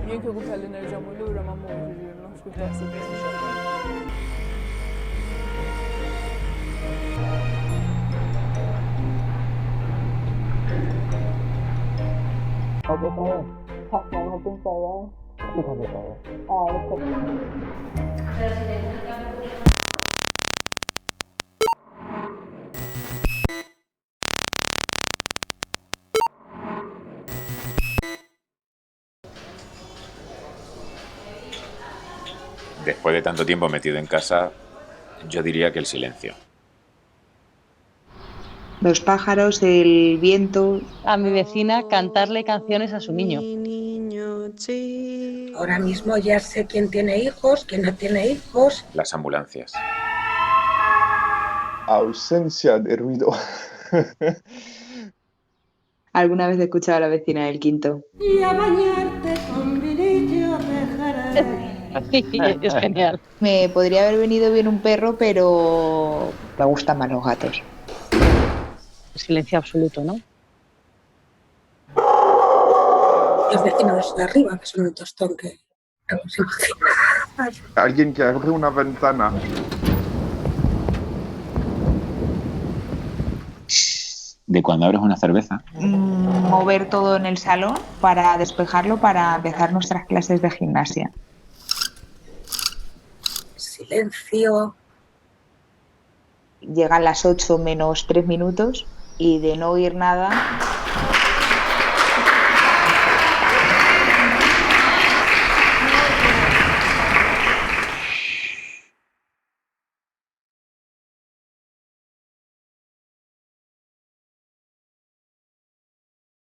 Bien que gusta el enerji muy dura, mamá, no escuché así que se llama. Después de tanto tiempo metido en casa, yo diría que el silencio. Los pájaros, el viento. A mi vecina cantarle canciones a su niño. Ahora mismo ya sé quién tiene hijos, quién no tiene hijos. Las ambulancias. Ausencia de ruido. Alguna vez he escuchado a la vecina del quinto. Y a bañarte con vinillo de Jerez. Es genial. Me podría haber venido bien un perro, pero me gustan más los gatos. Silencio absoluto, ¿no? Los vecinos de arriba, que son un tostón que no se imagina. Alguien que abre una ventana. De cuando abres una cerveza. Mover todo en el salón para despejarlo para empezar nuestras clases de gimnasia. Silencio. Llegan las 8 menos 3 minutos y de no oír nada